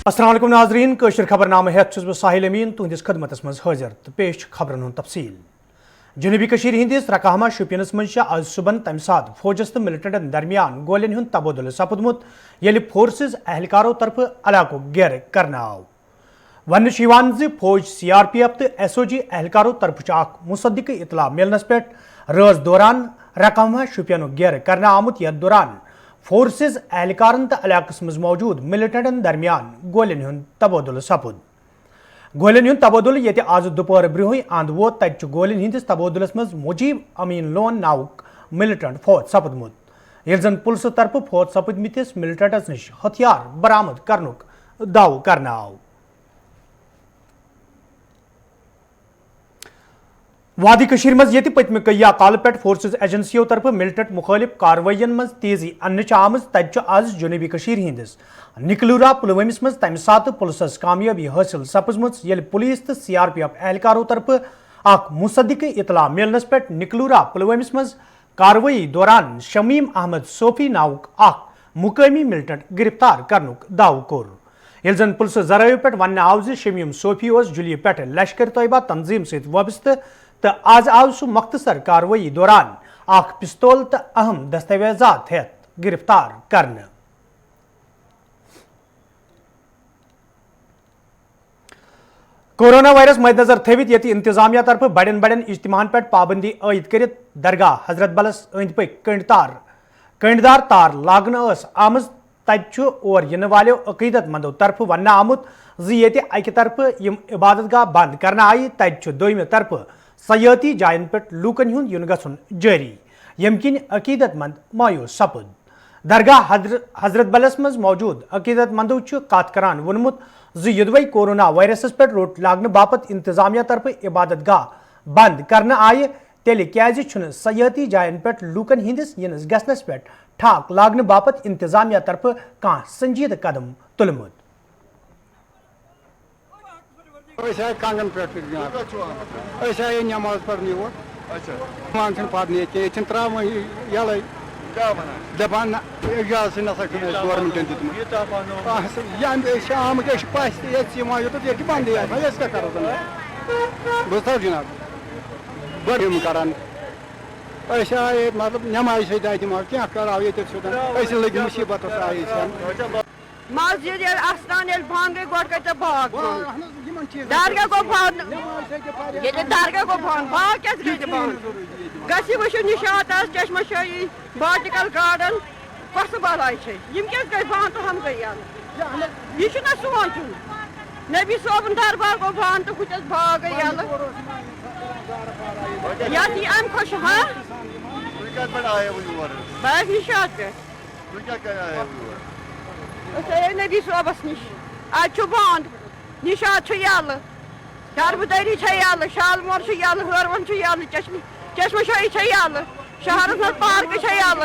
अस्सलाम वालेकुम नाज़रीन कशर खबरनामे हेत बह साहिल अमीन तुहदिस खदमतस मज हाजिर तो पेश खबरन हुंद तफसील। जनूबी कशीर हिंदिस रकाहमा शुपियनस मज आज सुबह तम सात फौजस तो मिलिटेंटन दरमियान गोलियन हुंद तबादुल सपदमुत येलि फोर्सेस एहलकारों तरफ इलाको घेर करना आव। वन फौज CRPF तो SOG एहलकारों तरफ मुसद्दिक इतला मिलनस पे रज दौरान रकाहमा शुपियन घेर करना आमुत यथ दौरान फोर्सेस एहलकारन तो इलाकस मज मौजूद मिलिटेंटन दरमियान गोलियन हुंद तबादुल सपद। गोलियन हुंद तबादुल ये आज दोपहर ब्रोह अंद वो तत गोलियन हिंदिस तबादुलस मज मुजीब अमीन लोन नाउक मिलिटेंट फौज सपदमुत येल जन पुलिस तरफ फौज सपदमितिस मिलिटेंटस निश हथियार बरामद करनुक दाव करना आव। वादी कशीर मज ये पतम कया काल पे फोर्सेस एजेंसियों तरफ मिलिटेंट मुखालिफ कार्रवाइन मज तेजी अन्न आमज तत आज जनूबी कशीर हिंदिस निकलूरा पुलवमिस मज तम सात पुलिस कामयाबी हासिल सपजमच येल पुलिस तो CRPF एहलकारों तरफ मुसद्दिक इतला मिलनस पे निकलूरा पुलवमिस मज कार्रवाई दौरान शमीम अहमद सोफी नाउक मुकामी मिलिटेंट गिरफ्तार करनुक दाव कोर। येल जन पुलिस जराये पे वन आव शमीम सोफी जुली पे लश्कर तैयबा तंजीम सत वाबस्त तो आज आव सह मख्तसर कार्रवाई दौरान पिस्तौल तो अहम दस्तावेजात हेत गिरफ्तार करने। कोरोना वायरस मद्देनजर थवित ये इंतजामिया तरफ बड़न बड़न इज्तिमान पे पाबंदी आयद कर दरगाह हजरत बलस अंद पक कंडदार तार लागन आमज तत और इन वालों अकीदतमंदों तरफ वन आमुत ये अकि तरफ यम इबादत गाह बंद करना आय तत दोयम तरफ सयाती जायन पे लूकन हुंद युन गछुन जारी यम किन अकीदतमंद मायूस सपद। दरगाह हजरत बलस मज मौजूद अकीदतमंदों कत करान वोनमुत यदवै कोरोना वायरस पे रोट लागन बापत इंतजामिया तरफ इबादत गाह बंद करना आय तेल क्या सयाती जायन पे लूकन हिंदिस यिनस गसनस पे ठाक लागन बापत इंतजामिया तरफ कह संजीद कदम तुलमुत। कंगन पे नमाज पढ़ने मान पढ़ने त्राव यल दपान एजाज गवर्नमेंट शाम पस ये बंद क्या करो बो जनाब बम करान आए मतलब नमाज सत क्या कराव ये लगे मुसीबत आए मस्जिद अस्तान बंद गई गोट कत बाग दरगाह गो बंद ये दरगाह गो बंद बाग क्या बंद गि वो निशात चश्मा शाही बॉटिकल गार्डन कस बलाई क्या गई बंद तो हम गई यह सोचुन नबी सोबन दरबार गो बंद तो कुछ बाग गई अम खुश हाँ बस निशात पे नबी सोबस निश आज बंद निशात यल दरबदरी यल शालमोर यल हरवन यल चश्मा शाही यल शहर मज पार्क यल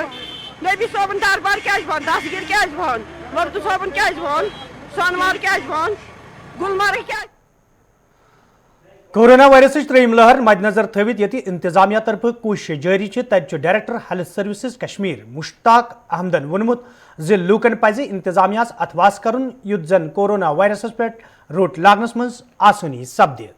नबी सोबन दरबार क्या बंद दसगिर क्या बंद वर्द सोबन क्या बंद सोनमार्ग क्या बंद गुलमर्ग क्या। कोरोना वायरस त्रेयम लहर मद्देनजर थवित ये इंतजामिया तरफ कोशिश जारी तत director health services Kashmir Mushtaq अहमदन वोनमुत लूकन पज इंतजामिया अथवास करुन युत जन कोरोना वायरस पे रोट लागनस मज आसानी सपदे।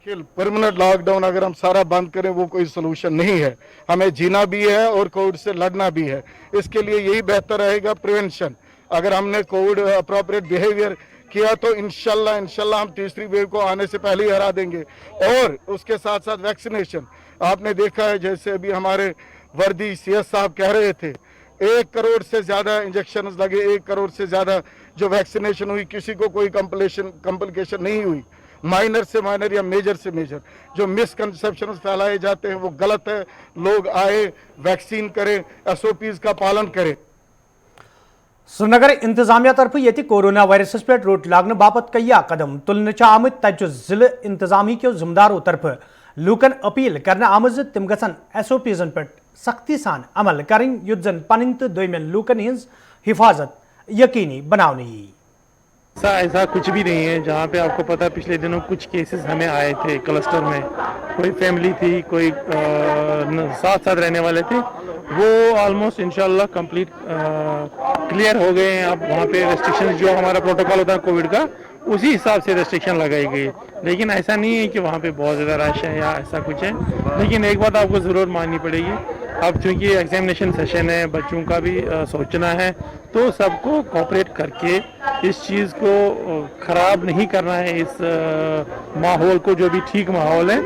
परमानेंट लॉकडाउन अगर हम सारा बंद करें वो कोई सोल्यूशन नहीं है, हमें जीना भी है और कोविड से लड़ना भी है। इसके लिए यही बेहतर रहेगा प्रिवेंशन। अगर हमने कोविड अप्रोप्रिएट बिहेवियर किया तो इंशाल्लाह हम तीसरी वेव को आने से पहले ही हरा देंगे। और उसके साथ साथ वैक्सीनेशन आपने देखा है, जैसे अभी हमारे वर्दी CS साहब कह रहे थे 1 करोड़ से ज़्यादा इंजेक्शन लगे, 1 करोड़ से ज़्यादा जो वैक्सीनेशन हुई, किसी को कोई कॉम्प्लिकेशन नहीं हुई। माइनर से माइनर या मेजर से मेजर जो मिसकंसेप्शन फैलाए जाते हैं वो गलत है। लोग आए, वैक्सीन करें, SOPs का पालन करें। श्रीनगर इंतजामिया तरफ ये कोरोना वायरस पे रोट लागन बापत कया कदम तुलने आमत तत जिले इंतजामी के जिम्मेदारों तरफ लूकन अपील करने आमज तम गसन SOPs पे सख्ती सान अमल करें युत जन पन तो दोयम लूकन हिंज हिफाजत यकीनी बनाने। ऐसा कुछ भी नहीं है। जहाँ पे आपको पता है पिछले दिनों कुछ केसेस हमें आए थे क्लस्टर में, कोई फैमिली थी, कोई साथ साथ रहने वाले थे, वो ऑलमोस्ट इंशाल्लाह कंप्लीट क्लियर हो गए हैं। अब वहाँ पे रेस्ट्रिक्शन जो हमारा प्रोटोकॉल होता है कोविड का, उसी हिसाब से रेस्ट्रिक्शन लगाई गई। लेकिन ऐसा नहीं है कि वहाँ पे बहुत ज़्यादा रश है या ऐसा कुछ है। लेकिन एक बात आपको ज़रूर माननी पड़ेगी, अब चूँकि एग्जामिनेशन सेशन है, बच्चों का भी सोचना है, तो सबको कोऑपरेट करके इस चीज़ को ख़राब नहीं करना है, इस माहौल को, जो भी ठीक माहौल है।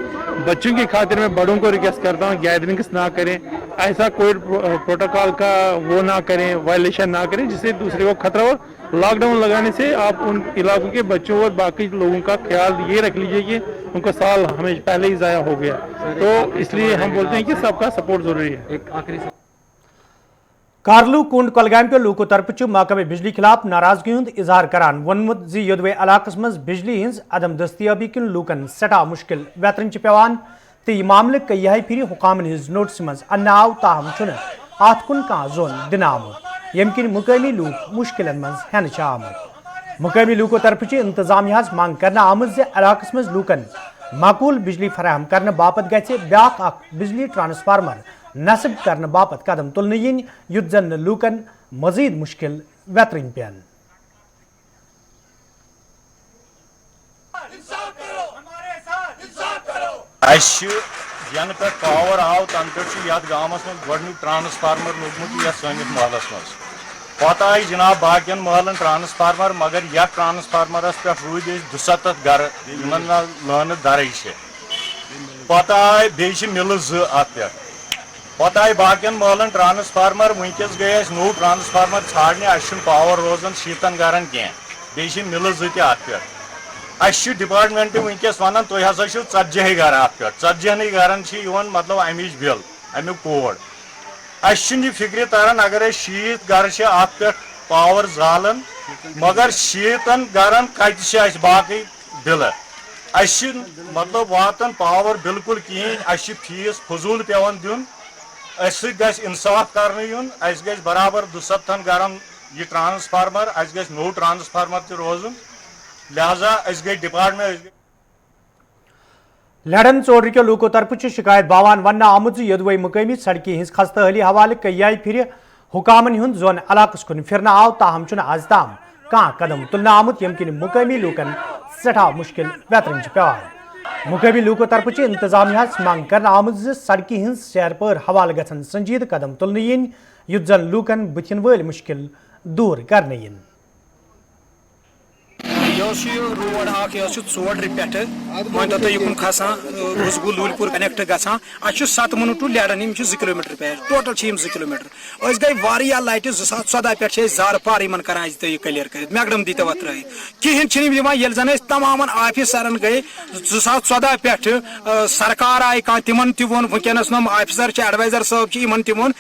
बच्चों की खातिर मैं बड़ों को रिक्वेस्ट करता हूँ गैदरिंग्स ना करें, ऐसा कोई प्रोटोकॉल का वो ना करें, वायलेशन ना करें जिससे दूसरे को खतरा हो। लॉकडाउन लगाने से आप उन इलाकों के बच्चों और बाकी लोगों का ख्याल ये रख लीजिए कि उनका साल हमें पहले ही ज़ाया हो गया, तो इसलिए हम बोलते हैं कि सबका सपोर्ट ज़रूरी है। एक आखिरी कारलू कुंड कुलगाम के लूको तरफ महकमे बिजली खिलाफ नाराजगी हुंद इजहार करान वोनमुत जी योदवे इलाकस मज बिजली हिंज अदम दस्तियाबी किन लूकन सठा मुश्किल वेतरन पेवान तो यह मामले कई फिर हुकामन हिंज नोटिस मज अन्न आव ताहम अत कुन कह जोन दिन आमुत यम किन मुकामी लूक मुश्किल मज हेन आमुत। मुकामी लूको तरफ इंतजामिया मांग करना आमत जे इलाकस मज लूकन माकूल बिजली फराहम करने बापत गए ब्याक बिजली ट्रांसफार्मर नस्ब करने बापत कदम तुलने yin युद्ध जन लूकन मजीद मुश्किल वेतरन पेन। यन पे पावर आव तन पे गामस में गोडनुक ट्रांसफार्मर लोगमुत सनिस महलस मज पता आई जनाब बाकियन महलन ट्रांसफार्मर, मगर यह ट्रांसफार्मरस पे रूद 270 गर लान दर पता आई बे मिल अत पे पता आई बाकियन महलन ट्रांसफार्मर वनकस गए नो ट्रांसफार्मर छाड़ने अ पावर रोजान 7 गरन कह बे मिल अत पे अ डिपार्टमेंट वनकस वन तुम हसा 40 गर अत पे 40 गरन मतलब अमिच बिल अमुक कोड अ फिक्र तरन अगर 60 गर अत पे पावर जालन, मगर 60 गरन कत बाकी बिल अ मतलब वातन पावर बिल्कुल कहें अ फीस फजूल पेवन दिन इंसाफ कर बराबर 270 गरन यह ट्रांसफार्मर नो ट्रांसफार्मर रोजन लिहाजा गई डिपार्टमेंट लड़न चौधरी के लूको तरफ शिकायत बावान वन आमुत योदवे मुकामी सड़की हिंस खस्तहली हवाले कई फिर हुकामन हुंद जोन इलाकस कुन फिरना आव ताहम आज ताम कह कदम तुलना आमुत यम किन मुकामी लूकन सठा मुश्किल वेतरन पेवान। मुकामी लूको तरफ इंतजामिया मांग कर आमुत सड़की हिंस सैर पर हवाले गन संजीद कदम तुलने yin युद्ध जन लूकन बुथिन वल मुश्किल दूर करने yin। रोड चोड्र पे मान तो युन खसान उसगु लूलपुर कनेक्ट गसान 7 मुन टू लैडन 2 किलोमीटर पे टोटल 2 किलोमीटर गई लाइट 2014 पे जार पार इन करान क्लियर कर मैकडम दी त्र कहें जन तमाम आफिसरन गई 2014 पे सरकार आई कह तिमन तोन वनकस नम आफिसर एडवाइजर साहब इन तोन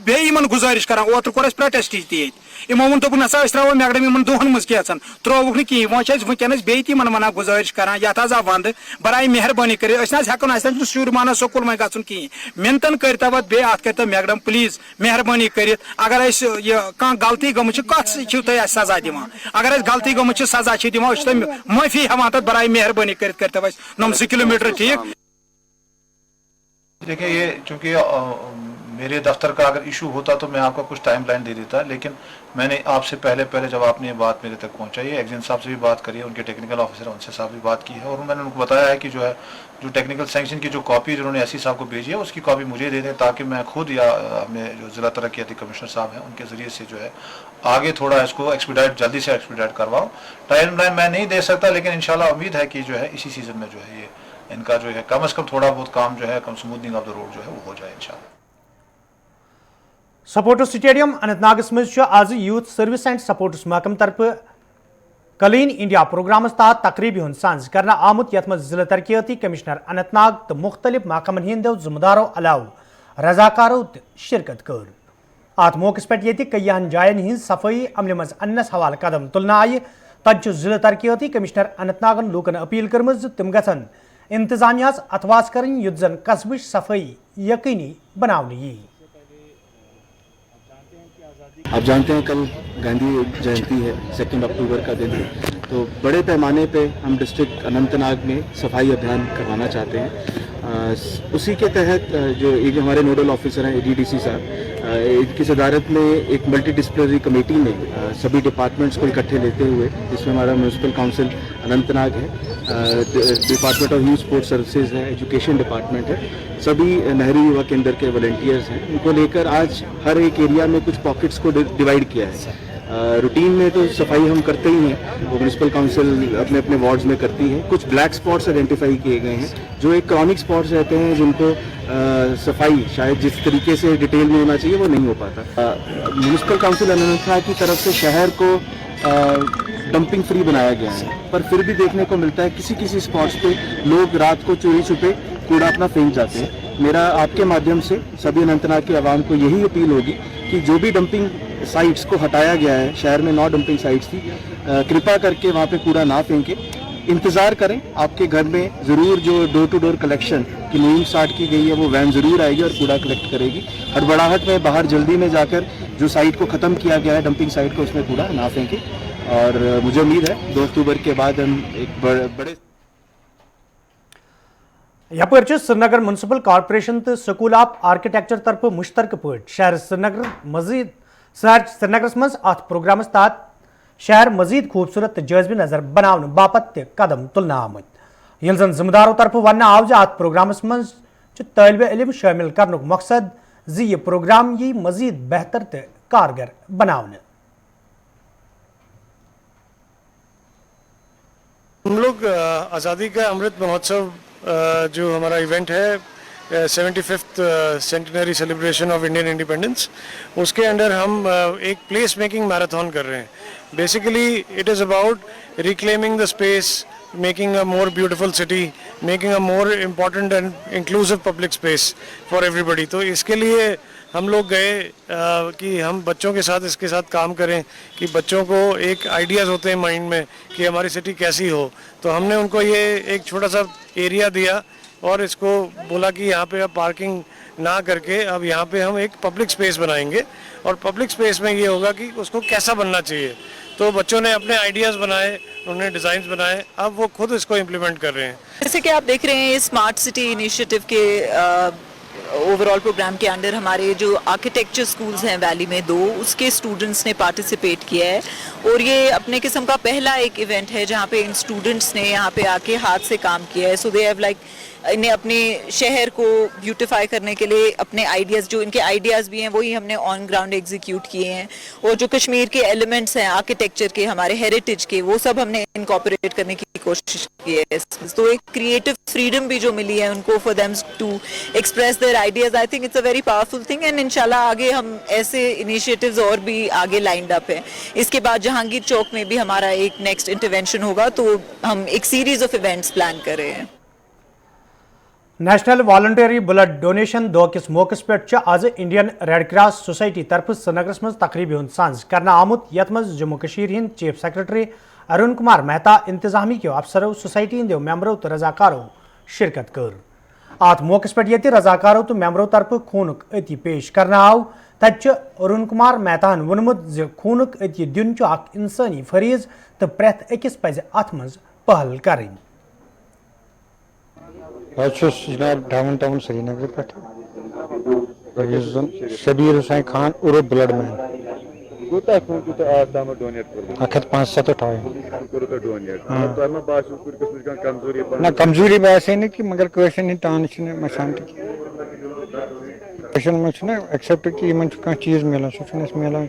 बेन गुजारिश कर ओतर कोर प्रोटेस्ट इमो वो दोपन हसा त्रो मैकडम इन दोहन मज कैन त्रोवुक कहें वनकस बे वन गुजारिश कर ये वंद बराए मेहरबानी कर हेन शुर मान स्कूल में गन कहें मिनतन करतव बे अत कर मैकडम प्लीज मेहरबानी कर अगर कह गलती गम कत तुम सजा दिवान अगर गलती गम सजा दिवान माफी हवान तक बराए मेहरबानी करतव नम 2 किलोमीटर ठीक। देखिए ये चूँकि मेरे दफ्तर का अगर इशू होता तो मैं आपको कुछ टाइम लाइन दे देता, लेकिन मैंने आपसे पहले जब आपने ये बात मेरे तक पहुंचाई है, एग्जिन साहब से भी बात करी है, उनके टेक्निकल ऑफिसर उनसे साहब भी बात की है, और मैंने उनको बताया है कि जो टेक्निकल सैंक्शन की जो कॉपी उन्होंने एससी साहब को भेजी है उसकी कॉपी मुझे दे दें, ताकि मैं खुद या अपने जो जिला तरक्याती कमिश्नर साहब हैं उनके ज़रिए से आगे थोड़ा इसको जल्दी से एक्सपीडाइट करवाऊँ। टाइम लाइन मैं नहीं दे सकता, लेकिन इंशाल्लाह उम्मीद है कि इसी सीज़न में ये इनका कम से कम थोड़ा बहुत काम कम स्मूथनिंग ऑफ द रोड वो हो जाए इंशाल्लाह। सपोर्ट्स स्टेडियम अनंतनागस मज आज यूथ सर्विस एंड सपोर्ट्स महकम तरफ क्लीन इंडिया प्रोग्राम तहत तकरीबी हुंद सांझ करना आमुत यथ मज जिला तरक्याती कमिश्नर अनंतनाग तो मुख्तलिफ महकमन हिंदो जिम्मेदारों अलाव रजाकारों शिरकत कर। अत मौके पे कईन जायन हिंद सफाई अमल मज अन्नस हवाले कदम तुलना आय तब जिला तरक्याती कमिश्नर अनंतनागन लूकन अपील कर्म तम गन इंतजामिया अथवास कर युद्ध जन कस्बच सफाई यकीनी बनाने यी। आप जानते हैं कल गांधी जयंती है, 2 अक्टूबर का दिन है, तो बड़े पैमाने पे हम डिस्ट्रिक्ट अनंतनाग में सफाई अभियान करवाना चाहते हैं। उसी के तहत जो एक हमारे नोडल ऑफिसर हैं एडीडीसी साहब, इनकी सदारत में एक मल्टी डिसिप्लिनरी कमेटी ने सभी डिपार्टमेंट्स को इकट्ठे लेते हुए, जिसमें हमारा म्यूनसिपल काउंसिल अनंतनाग है, department of youth sports services है, एजुकेशन डिपार्टमेंट है, सभी नेहरू युवा केंद्र के वॉलंटियर्स हैं, उनको लेकर आज हर एक एरिया में कुछ पॉकेट्स को डिवाइड किया है। रूटीन में तो सफाई हम करते ही हैं, वो म्यूनसिपल काउंसिल अपने अपने वार्ड्स में करती है। कुछ ब्लैक स्पॉट्स आइडेंटिफाई किए गए हैं जो एक क्रॉनिक स्पॉट्स रहते हैं, जिनको सफाई शायद जिस तरीके से डिटेल में होना चाहिए वो नहीं हो पाता। म्यूनसिपल काउंसिल अनंतनाग की तरफ से शहर को डंपिंग फ्री बनाया गया है, पर फिर भी देखने को मिलता है किसी किसी स्पॉट्स पे लोग रात को चोरी छुपे कूड़ा अपना फेंक जाते हैं। मेरा आपके माध्यम से सभी अनंतनाग की आवाम को यही अपील होगी कि जो भी डंपिंग साइट्स को हटाया गया है, शहर में 9 डंपिंग साइट्स थी, कृपा करके वहाँ पे कूड़ा ना फेंके, इंतज़ार करें। आपके घर में ज़रूर जो डोर टू डोर कलेक्शन की मुहिम स्टार्ट की गई है, वो वैन ज़रूर आएगी और कूड़ा कलेक्ट करेगी। हड़बड़ाहट में बाहर जल्दी में जाकर जो साइट को ख़त्म किया गया है, डंपिंग साइट को, उसमें कूड़ा ना फेंके। और मुझे उम्मीद है 2 अक्टूबर के बाद हम एक बड़े यपर श्रीनगर म्यूनसिपल कॉर्पोरेशन तो स्कूल ऑफ आर्किटेक्चर तरफ मुश्तरक पे शहर श्रीनगर मजीद श्रीनगर मज अत प्रोग्रामस तहत शहर मजीद खूबसूरत जायज़ नजर बनाने बापत कदम तुलना आमत, यल जन जिम्मेदारों तरफ वन आव अत प्रोग्रामस मज तालिब इल्म शामिल करने मकसद जी ये प्रोग्राम यी मजीद बेहतर तो कारगर बनाने। हम लोग आज़ादी का अमृत महोत्सव जो हमारा इवेंट है 75th centenary celebration of Indian independence, उसके अंडर हम एक प्लेस मेकिंग मैराथन कर रहे हैं। Basically it is about reclaiming the space, making a more beautiful city, making a more important and inclusive public space for everybody. तो इसके लिए हम लोग गए कि हम बच्चों के साथ इसके साथ काम करें, कि बच्चों को एक आइडियाज़ होते हैं माइंड में कि हमारी सिटी कैसी हो। तो हमने उनको ये एक छोटा सा एरिया दिया और इसको बोला कि यहाँ पे अब पार्किंग ना करके अब यहाँ पे हम एक पब्लिक स्पेस बनाएंगे, और पब्लिक स्पेस में ये होगा कि उसको कैसा बनना चाहिए। तो बच्चों ने अपने आइडियाज़ बनाए, उन्होंने डिज़ाइंस बनाए, अब वो खुद इसको इम्प्लीमेंट कर रहे हैं। जैसे कि आप देख रहे हैं स्मार्ट सिटी इनिशिएटिव के ओवरऑल प्रोग्राम के अंडर हमारे जो आर्किटेक्चर स्कूल्स हैं वैली में 2, उसके स्टूडेंट्स ने पार्टिसिपेट किया है, और ये अपने किस्म का पहला एक इवेंट है जहाँ पे इन स्टूडेंट्स ने यहाँ पे आके हाथ से काम किया है। सो दे हैव लाइक इन्हें अपने शहर को ब्यूटिफाई करने के लिए अपने आइडियाज़, जो इनके आइडियाज़ भी हैं वही हमने ऑन ग्राउंड एग्जीक्यूट किए हैं, और जो कश्मीर के एलिमेंट्स हैं आर्किटेक्चर के, हमारे हेरिटेज के, वो सब हमने इनकॉर्पोरेट करने की कोशिश की है। तो एक क्रिएटिव फ्रीडम भी जो मिली है उनको for them to express their ideas, I think it's a very powerful thing, and इंशाल्लाह आगे हम ऐसे इनिशिएटिव्स और भी आगे लाइंड अप हैं। इसके बाद जहांगीर चौक में भी हमारा एक नेक्स्ट इंटरवेंशन होगा, तो हम एक सीरीज ऑफ इवेंट्स प्लान कर रहे हैं। नेशनल वॉलंटरी ब्लड डोनेशन दो किस मौके पे आज इंडियन रेड क्रॉस सोसाइटी तरफ श्रीनगर मज तकरीबी हूं सांझ कर आमुत, यथ मज जम्मू कशीर हिंद चीफ सेक्रेटरी अरुण कुमार मेहता, इंतजामी के अफसरों, सोसाइटी हिंदो मेंबरों तो रजाकारों शिरकत कर। अत मौके पे ये रजाकारों तो मेंबरों तरफ खून अति पेश करना आव, तत अरुण कुमार मेहतान वोनमुत खून अति दिन इंसानी फरीज तो प्रेथ अकिस पज अत मज पहल करें। जनाब डाउन टाउन श्रीनगर पे शबीर हुसैन खान उर्फ ब्लड मैन 1 ना कमजोरी बासे नहीं कि मगर क्वेश्चन ही तान मशान क्वेश्चन में एक्सेप्ट कि इन चीज मिलान सह मिलान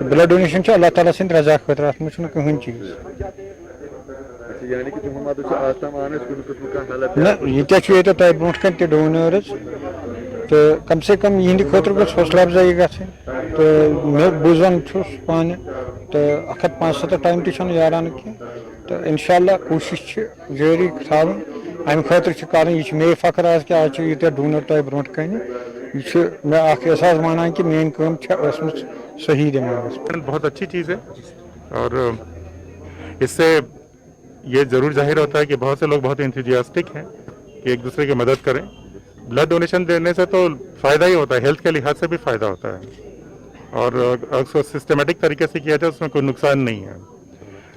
ब्लड डोनेशन अल्लाह ताला सद रजा खतर अत में कहीं चीज ना ये तह ब्रो कन डोनर्स तो कम से कम यहद खुद गो हौसला अफजाई ग तो मे बुझान पान तो 175 टाइम तुम यारान की तो इंशाल्लाह कोशिश जारी थवन अम खुद कर मे फख्र आज कि आज यूत डोनर तह ब्रो कन यह मे एहसास मानान कि मेन काम सही दिमाग। बहुत अच्छी चीज़ है और इससे ये ज़रूर जाहिर होता है कि बहुत से लोग बहुत इंथुजियास्टिक हैं कि एक दूसरे की मदद करें। ब्लड डोनेशन देने से तो फ़ायदा ही होता है, हेल्थ के लिहाज से भी फ़ायदा होता है, और अगर उसको सिस्टमेटिक तरीके से किया जाए उसमें कोई नुकसान नहीं है,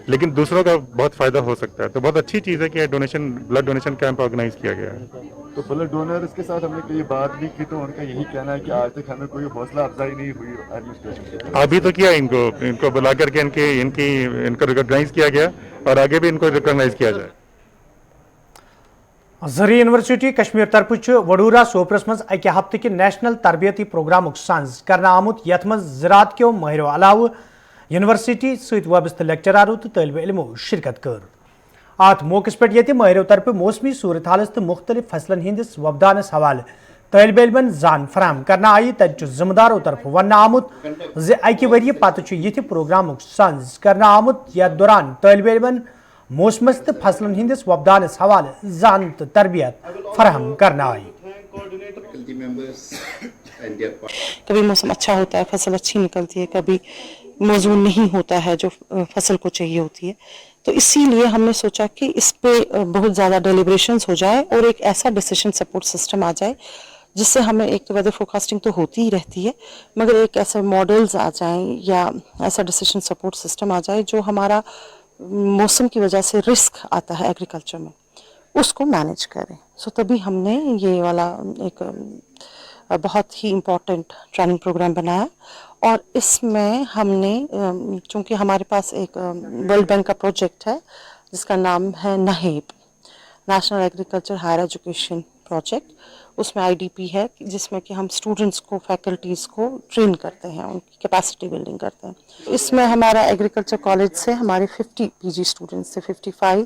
लेकिन दूसरों का बहुत फ़ायदा हो सकता है। तो बहुत अच्छी चीज़ है कि ब्लड डोनेशन कैंप ऑर्गेनाइज किया गया है। तो ब्लड डोनर्स के साथ हमने कई बात भी की, तो उनका यही कहना है कि आज तक हमें कोई हौसला अफजाई नहीं हुई एडमिनिस्ट्रेशन की। अभी तो किया इनको बुला करके इनको रिकॉग्नाइज किया गया, और आगे भी इनको रिकॉग्नाइज किया जाए। ज़री यूनिवर्सिटी कश्मीर तरफ वडूरा सोपरस मज अकि हफ्त कि नेशनल तरबियती प्रोग्राम सांझ करना आमुत यथ मज ज़राअत क्यों माहिरों अलाव यूनिवर्सिटी सत वाबस्त लेक्चरारों तो तलब इल्मों शिरकत कर। अत मौके पे ये माहिरों तरफ मौसमी सूरत हालस तो मुख्तलिफ फसलन हंदिस वबदानस हवाले तलब इल्मन जान फराहम करना आई। तत जिम्मेदारों तरफ वन आमुत ज अकि वरी पत ये प्रोग्राम सांझ करना आमुत यथ दौरान तलब इल्मन मौसमस तो फसलन हंदिस वबदानस हवाले जान तो तरबियत फराहम करना आई। कभी मौसम अच्छा होता है, फसल अच्छी निकलती है, कभी मौजूद नहीं होता है जो फसल को चाहिए होती है। तो इसीलिए हमने सोचा कि इस पे बहुत ज़्यादा डेलिब्रेशंस हो जाए और एक ऐसा डिसीजन सपोर्ट सिस्टम आ जाए जिससे हमें एक तो वेदर फोरकास्टिंग तो होती ही रहती है, मगर एक ऐसे मॉडल्स आ जाएं या ऐसा डिसीजन सपोर्ट सिस्टम आ जाए जो हमारा मौसम की वजह से रिस्क आता है एग्रीकल्चर में, उसको मैनेज करें। सो तभी हमने ये वाला एक बहुत ही इम्पोर्टेंट ट्रेनिंग प्रोग्राम बनाया, और इसमें हमने चूँकि हमारे पास एक वर्ल्ड बैंक का प्रोजेक्ट है जिसका नाम है NAHEP, national agriculture higher education project, उसमें IDP है जिसमें कि हम स्टूडेंट्स को, फैकल्टीज़ को ट्रेन करते हैं, उनकी कैपेसिटी बिल्डिंग करते हैं। इसमें हमारा एग्रीकल्चर कॉलेज से हमारे 50 PG स्टूडेंट्स थे, 55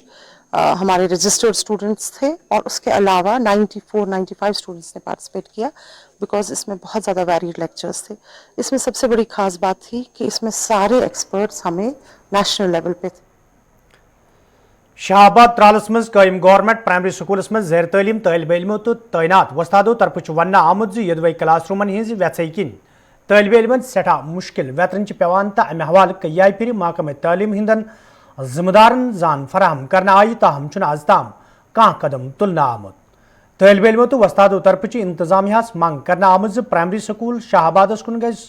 हमारे रजिस्टर्ड स्टूडेंट्स थे, और उसके अलावा 94-95 स्टूडेंट्स ने पार्टिसिपेट किया, बिकॉज इसमें बहुत ज़्यादा वैरीड लेक्चर्स थे। इसमें सबसे बड़ी ख़ास बात थी कि इसमें सारे एक्सपर्ट्स हमें नेशनल लेवल पे थे। शाहबाद त्रालस मज कायम गवर्नमेंट प्राइमरी स्कूलस मज ज़ेर तलीम तलब इल्मों तो तैनात वस्तादों तरफ वन आमुत यदवै क्लासरूमन हज व्यथई किन तलब इल्मन सठा मुश्किल वेतरन पेवान तो अमे हवाले कई फिर महकमे तालीम हिंदन जिम्मेदारन जान फराहम करना आई, ताहम आज ताम कह कदम तुलना आमुत। तलब इल्मों तो वस्तादों तरफ इंतजामिया मंग करना आमुत प्राइमरी स्कूल शाहबादस कुन गज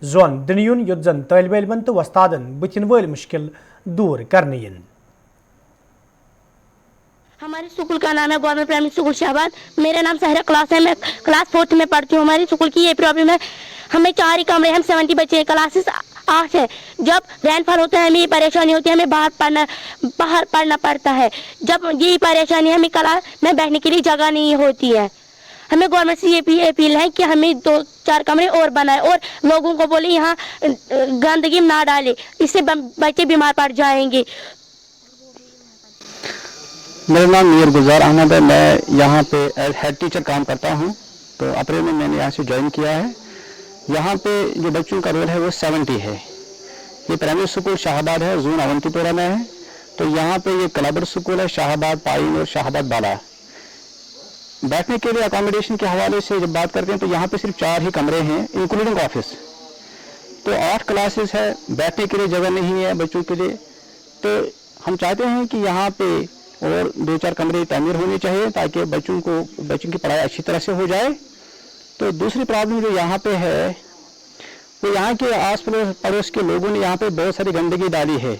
जोन दिन युन युत जन तलब इल्मन तो वस्तादन बुथिन वल मुश्किल दूर करने इन। हमारे स्कूल का नाम है गवर्नमेंट प्राइमरी स्कूल शाहबाद। मेरा नाम सहरा क्लास है, मैं क्लास 4th में पढ़ती हूँ। हमारी स्कूल की ये प्रॉब्लम है, हमें 4 ही कमरे, हम 70 बच्चे, क्लासेस 8 है। जब रेनफॉल होता है हमें ये परेशानी होती है, हमें बाहर पढ़ना पड़ता है। जब यही परेशानी है, हमें क्लास में बैठने के लिए जगह नहीं होती है। हमें गवर्नमेंट से ये अपील है कि हमें 2-4 कमरे और बनाए, और लोगों को बोले यहाँ गंदगी ना डाले, इससे बच्चे बीमार पड़ जाएंगे। मेरा नाम मीर गुलजार अहमद है, मैं यहाँ पे हेड टीचर काम करता हूँ। तो अप्रैल में मैंने यहाँ से ज्वाइन किया है। यहाँ पे जो बच्चों का रोल है वो 70 है। ये प्राइमरी स्कूल शाहबाद है, जोन अवंतीपुरा में है। तो यहाँ पे ये क्लबर स्कूल है शाहबाद पाइन और शाहबाद बाला। बैठने के लिए अकोमोडेशन के हवाले से जब बात करते हैं तो यहाँ पे सिर्फ 4 ही कमरे हैं इंक्लूडिंग ऑफिस। तो 8 क्लासेस है, बैठने के लिए जगह नहीं है बच्चों के लिए। तो हम चाहते हैं कि यहाँ पे और 2-4 कमरे तामीर होने चाहिए ताकि बच्चों की पढ़ाई अच्छी तरह से हो जाए। तो दूसरी प्रॉब्लम जो यहाँ पे है वो यहाँ के आस पड़ोस के लोगों ने यहाँ पे बहुत सारी गंदगी डाली है।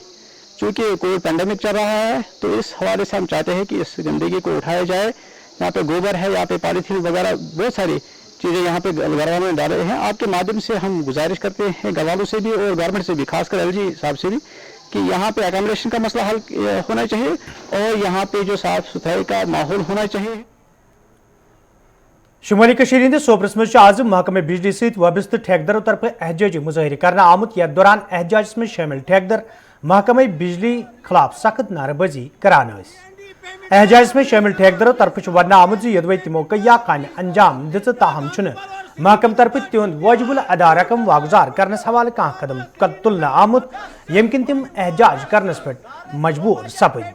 चूँकि कोई पेंडेमिक चल रहा है तो इस हवाले से हम चाहते हैं कि इस गंदगी को उठाया जाए। यहाँ पे गोबर है, यहाँ पे पॉलीथीन वगैरह बहुत सारी चीज़ें यहाँ पे घर वालों ने डाले हैं। आपके माध्यम से हम गुजारिश करते हैं घर वालों से भी और गवर्नमेंट से भी, खासकर LG साहब से भी, कि यहाँ पे अकोमोडेशन का मसला हल होना चाहिए और यहाँ पे जो साफ सुथराई का माहौल होना चाहिए। शुमाली कशीर हिंदिस सोपरस मज आज महकमे बिजली सहित वाबस्त ठेकेदारों तरफ एहजाजी मुजाहिर करना आमुत। यथ दौरान एहजाज में शामिल ठेकेदार महकमे बिजली खिलाफ सख्त नारेबाजी करान। एहजाज में शामिल ठेकेदारों तरफ वन आमुत यदवै तिमो कया कान अंजाम दित, ताहम महकम तरफ तिहद वाजिबुल अदा रकम वागुजार करने हवाले कह कदम तुलना आमुत, यम किन तिम एहजाज करनस पे मजबूर सपद।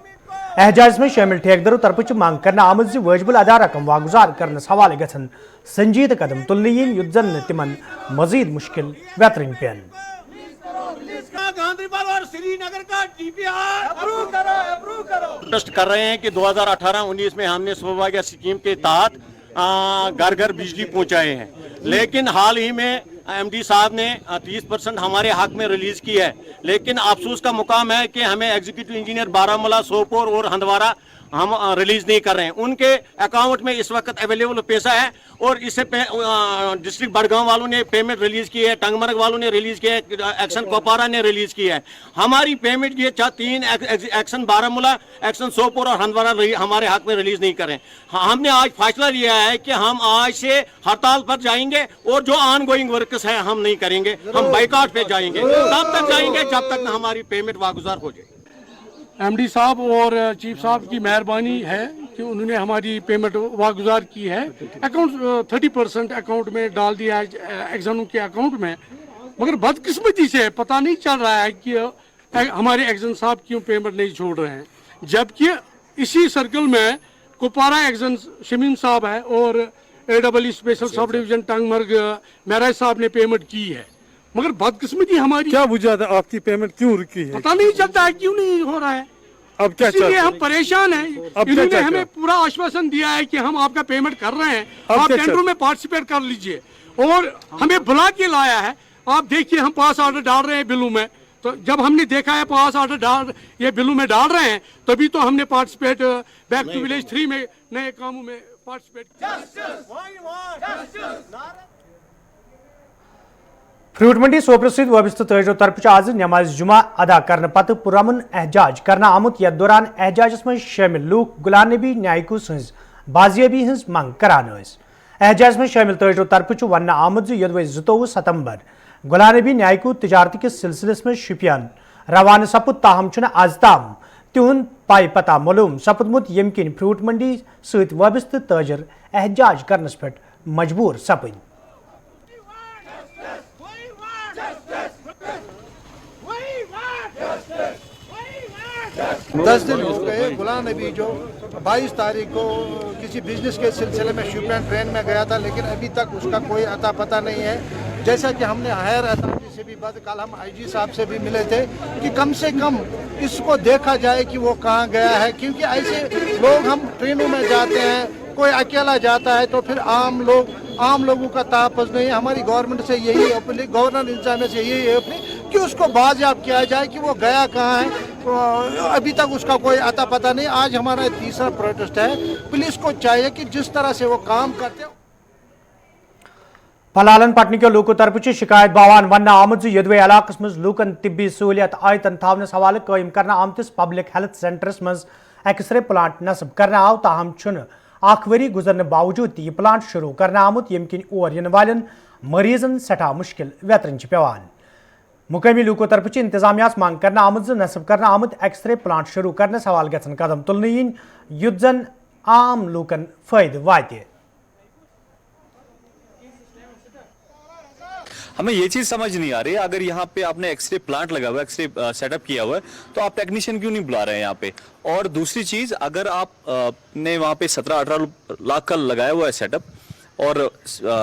एहजाज में शामिल ठेकेदारों तरफ मांग करना आमुत वाजिबुल अदा रकम वागुजार करने हवाले गठन संजीद कदम तुलने इन युत जन तिमन मजीद मुश्किल बेहतरीन पेन। गांधीपाल और श्रीनगर का DPR अप्रूव करो। ट्रस्ट कर रहे हैं कि 2018-19 में हमने सौभाग्य स्कीम के तहत घर घर बिजली पहुंचाए हैं, लेकिन हाल ही में एमडी साहब ने 30% हमारे हक में रिलीज की है, लेकिन अफसोस का मुकाम है कि हमें एग्जीक्यूटिव इंजीनियर बारामूला, सोपोर और हंदवारा हम रिलीज नहीं कर रहे हैं। उनके अकाउंट में इस वक्त अवेलेबल पैसा है और इससे डिस्ट्रिक्ट बड़गांव वालों ने पेमेंट रिलीज की है, टंगमर्ग वालों ने रिलीज किया है, एक्शन कोपारा ने रिलीज किया है। हमारी पेमेंट ये 3 एक्शन बारामूला, एक्शन सोपोर और हंदवारा हमारे हक में रिलीज नहीं करें। हमने आज फैसला लिया है कि हम आज से हड़ताल पर जाएंगे और जो ऑन गोइंग वर्कर्स है हम नहीं करेंगे, हम बाइकआउट पे जाएंगे, तब तक जाएंगे जब तक हमारी पेमेंट वागुजार हो जाए। एमडी साहब और चीफ साहब की मेहरबानी है कि उन्होंने हमारी पेमेंट वागुजार की है। अकाउंट 30% अकाउंट में डाल दिया है एग्जामों के अकाउंट में, मगर बदकिस्मती से पता नहीं चल रहा है कि हमारे एग्जाम साहब क्यों पेमेंट नहीं छोड़ रहे हैं, जबकि इसी सर्कल में कुपवारा एग्जाम शमीम साहब है और AEE special sub division Tangmarg Maharaj साहब ने पेमेंट की है, मगर बदकिस्मती हमारी। क्या वजह है आपकी पेमेंट क्यों रुकी है? पता नहीं चलता है क्यों नहीं हो रहा है। अब क्या इसलिए हम परेशान हैं। इन्होंने हमें पूरा आश्वासन दिया है कि हम आपका पेमेंट कर रहे हैं, आप टेंडर में पार्टिसिपेट कर लीजिए, और हमें बुला के लाया है। आप देखिए हम पास ऑर्डर डाल रहे हैं बिलों में, तो जब हमने देखा है पास ऑर्डर ये बिलों में डाल रहे हैं, तभी तो हमने पार्टिसिपेट बैक टू विलेज 3 में नए कामों में पार्टिसिपेट किया। फ्रूट मंडी सोपर सहित वबस्त तजो तरफ आज नमाज जुमा अदा करने पत पुरमन एहजाज करना आमुत यथ दौरान एहजाजस में शामिल लूक गुलाम नबी न्यायिकू सज बाजियाबी हज मंग करान। एहजाज में शामिल तजो तरफ वन आमुत यदवे 22 सितंबर गुलाम नबी न्यायिकू तजारती के सिलसिलस में शुपियान रवाना सपुद, ताहम आज ताम तिहुंद पाई पता मालूम सपुदमुत यम किन फ्रूट मंडी सहित वबस्त तजर एहजाज करनस पे मजबूर सपद। 10 दिन हो गए। गुलाम नबी जो 22 तारीख को किसी बिजनेस के सिलसिले में शिपमैन ट्रेन में गया था, लेकिन अभी तक उसका कोई अता पता नहीं है। जैसा कि हमने हायर अथॉरिटी से भी बात, कल हम IG साहब से भी मिले थे कि कम से कम इसको देखा जाए कि वो कहाँ गया है, क्योंकि ऐसे लोग हम ट्रेनों में जाते हैं, कोई अकेला जाता है तो फिर आम लोगों का तहफ़्फ़ुज़ नहीं है। हमारी गवर्नमेंट से यही अपील, गवर्नर इंतजामिया से यही अपील कि उसको बाजियाब किया जाए कि वो गया कहाँ है। तो अभी तक उसका कोई अता पता नहीं। आज हमारा तीसरा प्रोटेस्ट है। पुलिस को चाहिए कि जिस तरह से वो काम करते हैं। पलालन पटन के लूकों तरफ शिकायत बावान वन आमद यदवे इलाकस मज लूकन तिब्बी सहूलियत आयतन थावनस हवाले कायम करना आमतिस पब्लिक हेल्थ सेंटरस मज एक्सरे प्लांट नस्ब करना आव, ताहम छुन आख वरी गुजरने बावजूद यह प्लांट शुरू करना आमुत यम किन और इन वालन मरीजन सठा मुश्किल वेतरन पेवान। मुकामी लूकों तरफ इंतजामिया मांग करना आमद नस्ब करना आमुत एक्सरे प्लांट शुरू करने सवाल गन कदम तुलने इन युद्ध जन आम लूकन फायदे वाते। हमें ये चीज समझ नहीं आ रही, अगर यहाँ पे आपने एक्सरे प्लांट लगा हुआ है, एक्सरे सेटअप किया हुआ है, तो आप टेक्नीशियन क्यों नहीं बुला रहे हैं यहाँ पे। और दूसरी चीज, अगर आप ने वहाँ पे 17-18 लाख का लगाया हुआ है सेटअप और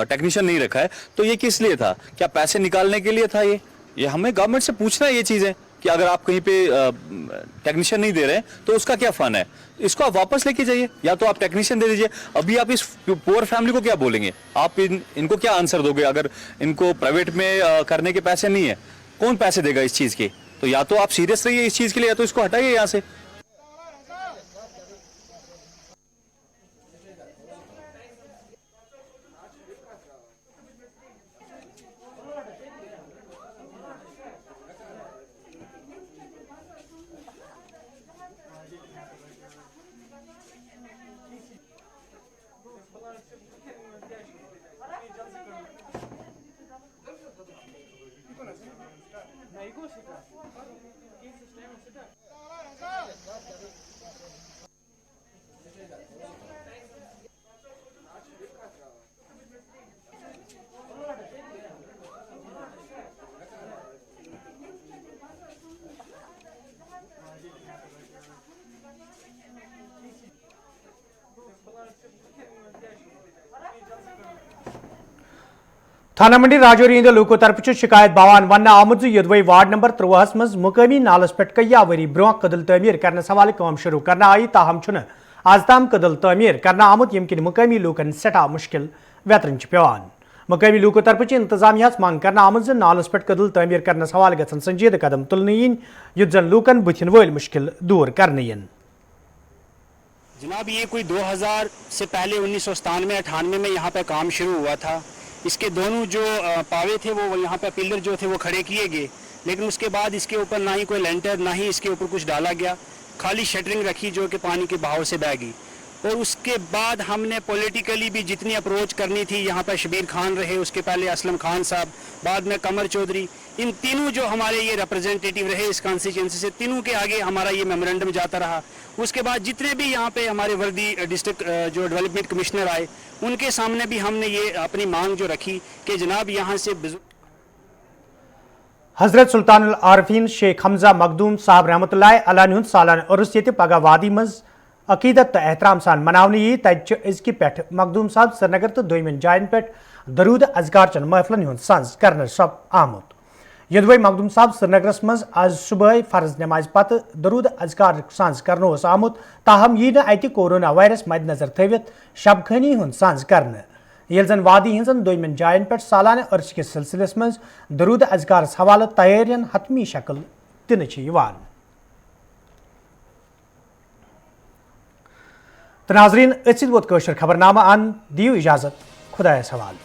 टेक्नीशियन नहीं रखा है, तो ये किस लिए था? क्या पैसे निकालने के लिए था? ये हमें गवर्नमेंट से पूछना है ये चीजें कि अगर आप कहीं पे टेक्नीशियन नहीं दे रहे हैं तो उसका क्या फन है। इसको आप वापस लेके जाइए, या तो आप टेक्नीशियन दे दीजिए। अभी आप इस पुअर फैमिली को क्या बोलेंगे? आप इनको क्या आंसर दोगे? अगर इनको प्राइवेट में करने के पैसे नहीं है, कौन पैसे देगा इस चीज के? तो या तो आप सीरियस रहिए इस चीज के लिए, या तो इसको हटाइए यहाँ से। थाना मंडी राजौरी लूकों तरफ शिकायत बावान वन आमुद यदवे वार्ड नंबर 13 मज मुकामी नालस पे कया वरी ब्रोह कदल तमीर करने हवाले काम शुरू करना आई, ताहम आज ताम कदल तमीर करना आमुत यम किन मुकामी लूकन सटा मुश्किल वेतरन पेवान मुकामी लूको तरफ इंतजामिया मांग करना आमुत नालस पे कदल तमीर करने हवाल गन संजीद कदम तुलने इन युद्ध जन लूकन बुथिन वल मुश्किल दूर करने इन। जनाब ये कोई 2000 से पहले 1997-98 में यहाँ पे काम शुरू हुआ था। इसके दोनों जो पावे थे वो यहाँ पे पिलर जो थे वो खड़े किए गए, लेकिन उसके बाद इसके ऊपर ना ही कोई लेंटर ना ही इसके ऊपर कुछ डाला गया, खाली शटरिंग रखी जो कि पानी के बहाव से बह गई। और उसके बाद हमने पॉलिटिकली भी जितनी अप्रोच करनी थी, यहाँ पर शबीर खान रहे, उसके पहले असलम खान साहब, बाद में कमर चौधरी, इन तीनों जो हमारे ये रिप्रेजेंटेटिव रहे इस कॉन्स्टिट्यूंसी से, तीनों के आगे हमारा ये मेमोरेंडम जाता रहा। उसके बाद जितने भी यहाँ पे हमारे वर्दी डिस्ट्रिक्ट जो डेवलपमेंट कमिश्नर आए, उनके सामने भी हमने ये अपनी मांग जो रखी कि जनाब यहाँ से हजरत सुल्तानुल आरफीन शेख हमजा मखदूम साहब रहमतुल्लाह अलैहि हुंद सालाना उर्स ये पगह वादी मज अकीदत तो एहतराम सान मनावने यी तजकी पे मखदूम साहब श्रीनगर तो दोयमन जायन पे दरूद अजगार चन महफिलन हुंद सांस करने सब आमुत। यदवे मखदूम साहब श्रीनगरस मज आज सुबह फर्ज नमाज पत दरूद अजगार सांस करने आमुत, ताहम यी न कोरोना वायरस मद्देनजर थवित शबखनी हुंद सांस करने ये जन वादी हिंजन दोयमन जायन पे सालाना अर्श के सिलसिलस मज दरूद अजगार हवाले तैयारियन हतमी शक्ल दिन तो नाजरीन अचित वोत खबरनामा अन दियो इजाजत खुदा सवाल।